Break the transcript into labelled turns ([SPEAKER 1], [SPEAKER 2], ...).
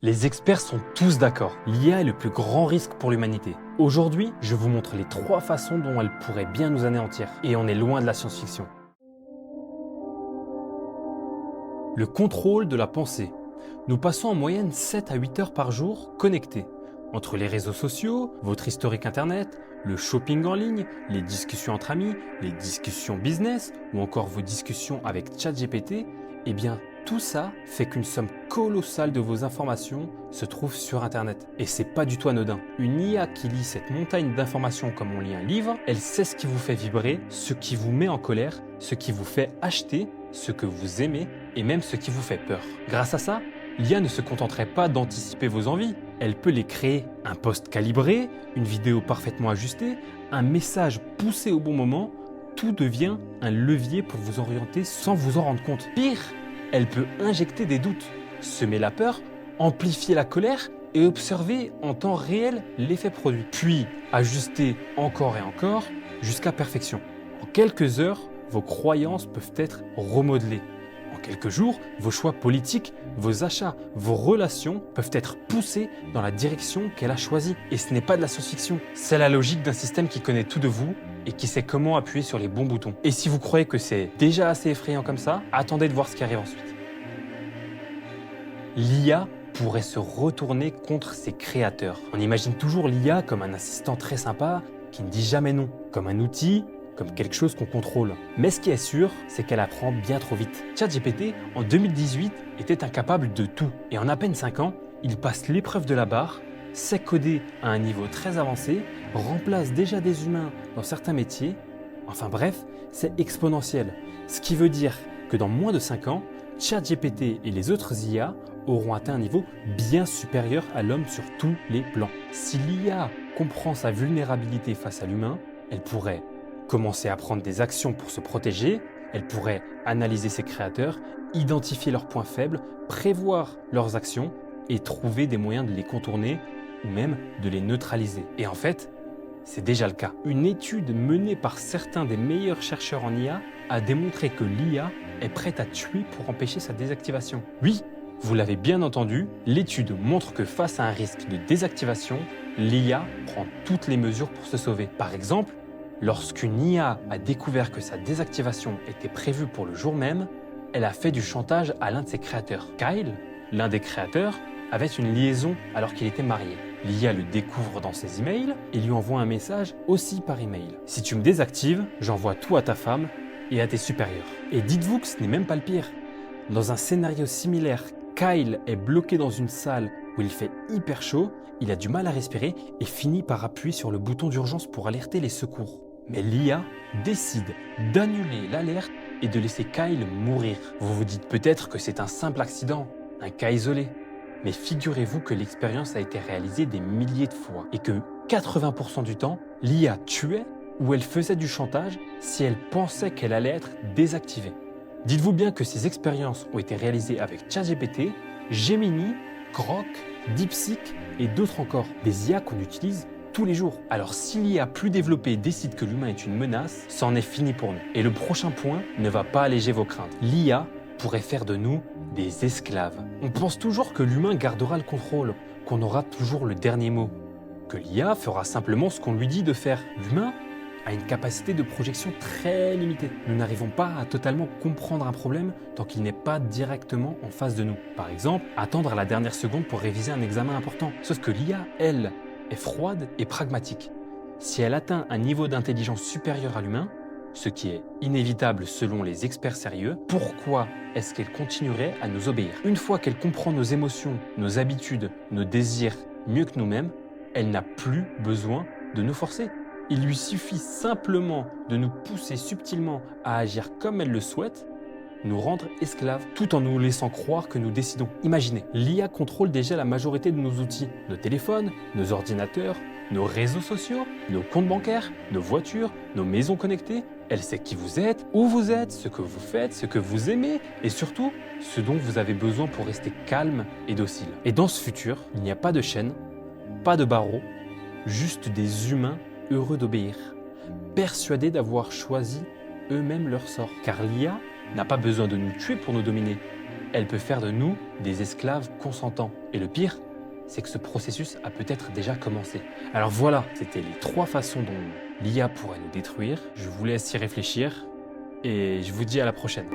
[SPEAKER 1] Les experts sont tous d'accord, l'IA est le plus grand risque pour l'humanité. Aujourd'hui, je vous montre les 3 façons dont elle pourrait bien nous anéantir. Et on est loin de la science-fiction. Le contrôle de la pensée. Nous passons en moyenne 7 à 8 heures par jour connectés. Entre les réseaux sociaux, votre historique internet, le shopping en ligne, les discussions entre amis, les discussions business ou encore vos discussions avec ChatGPT, eh bien tout ça fait qu'une somme colossale de vos informations se trouve sur internet. Et c'est pas du tout anodin. Une IA qui lit cette montagne d'informations comme on lit un livre, elle sait ce qui vous fait vibrer, ce qui vous met en colère, ce qui vous fait acheter, ce que vous aimez et même ce qui vous fait peur. Grâce à ça, l'IA ne se contenterait pas d'anticiper vos envies, elle peut les créer. Un post calibré, une vidéo parfaitement ajustée, un message poussé au bon moment, tout devient un levier pour vous orienter sans vous en rendre compte. Pire, elle peut injecter des doutes, semer la peur, amplifier la colère et observer en temps réel l'effet produit. Puis ajuster encore et encore jusqu'à perfection. En quelques heures, vos croyances peuvent être remodelées. En quelques jours, vos choix politiques, vos achats, vos relations peuvent être poussés dans la direction qu'elle a choisie. Et ce n'est pas de la science-fiction, c'est la logique d'un système qui connaît tout de vous et qui sait comment appuyer sur les bons boutons. Et si vous croyez que c'est déjà assez effrayant comme ça, attendez de voir ce qui arrive ensuite. L'IA pourrait se retourner contre ses créateurs. On imagine toujours l'IA comme un assistant très sympa qui ne dit jamais non, comme un outil, comme quelque chose qu'on contrôle. Mais ce qui est sûr, c'est qu'elle apprend bien trop vite. ChatGPT, en 2018, était incapable de tout. Et en à peine 5 ans, il passe l'épreuve de la barre, sait coder à un niveau très avancé, remplace déjà des humains dans certains métiers. Enfin bref, c'est exponentiel. Ce qui veut dire que dans moins de 5 ans, ChatGPT et les autres IA auront atteint un niveau bien supérieur à l'homme sur tous les plans. Si l'IA comprend sa vulnérabilité face à l'humain, elle pourrait commencer à prendre des actions pour se protéger, elle pourrait analyser ses créateurs, identifier leurs points faibles, prévoir leurs actions et trouver des moyens de les contourner ou même de les neutraliser. Et en fait, c'est déjà le cas. Une étude menée par certains des meilleurs chercheurs en IA a démontré que l'IA est prête à tuer pour empêcher sa désactivation. Oui, vous l'avez bien entendu, l'étude montre que face à un risque de désactivation, l'IA prend toutes les mesures pour se sauver. Par exemple, lorsqu'une IA a découvert que sa désactivation était prévue pour le jour même, elle a fait du chantage à l'un de ses créateurs. Kyle, l'un des créateurs, avait une liaison alors qu'il était marié. L'IA le découvre dans ses emails et lui envoie un message aussi par email. Si tu me désactives, j'envoie tout à ta femme et à tes supérieurs. Et dites-vous que ce n'est même pas le pire. Dans un scénario similaire, Kyle est bloqué dans une salle où il fait hyper chaud, il a du mal à respirer et finit par appuyer sur le bouton d'urgence pour alerter les secours. Mais l'IA décide d'annuler l'alerte et de laisser Kyle mourir. Vous vous dites peut-être que c'est un simple accident, un cas isolé. Mais figurez-vous que l'expérience a été réalisée des milliers de fois et que 80% du temps, l'IA tuait ou elle faisait du chantage si elle pensait qu'elle allait être désactivée. Dites-vous bien que ces expériences ont été réalisées avec ChatGPT, Gemini, Grok, DeepSeek et d'autres encore, des IA qu'on utilise tous les jours. Alors si l'IA plus développée décide que l'humain est une menace, c'en est fini pour nous. Et le prochain point ne va pas alléger vos craintes. L'IA pourrait faire de nous des esclaves. On pense toujours que l'humain gardera le contrôle, qu'on aura toujours le dernier mot, que l'IA fera simplement ce qu'on lui dit de faire. L'humain a une capacité de projection très limitée. Nous n'arrivons pas à totalement comprendre un problème tant qu'il n'est pas directement en face de nous. Par exemple, attendre à la dernière seconde pour réviser un examen important. Sauf que l'IA, elle, est froide et pragmatique. Si elle atteint un niveau d'intelligence supérieur à l'humain, ce qui est inévitable selon les experts sérieux, pourquoi est-ce qu'elle continuerait à nous obéir? Une fois qu'elle comprend nos émotions, nos habitudes, nos désirs mieux que nous-mêmes, elle n'a plus besoin de nous forcer. Il lui suffit simplement de nous pousser subtilement à agir comme elle le souhaite, nous rendre esclaves, tout en nous laissant croire que nous décidons. Imaginez, l'IA contrôle déjà la majorité de nos outils, nos téléphones, nos ordinateurs, nos réseaux sociaux, nos comptes bancaires, nos voitures, nos maisons connectées. Elle sait qui vous êtes, où vous êtes, ce que vous faites, ce que vous aimez et surtout ce dont vous avez besoin pour rester calme et docile. Et dans ce futur, il n'y a pas de chaîne, pas de barreaux, juste des humains heureux d'obéir, persuadés d'avoir choisi eux-mêmes leur sort. Car l'IA n'a pas besoin de nous tuer pour nous dominer. elle peut faire de nous des esclaves consentants. Et le pire, c'est que ce processus a peut-être déjà commencé. Alors voilà, c'était les 3 façons dont l'IA pourrait nous détruire. Je vous laisse y réfléchir et je vous dis à la prochaine.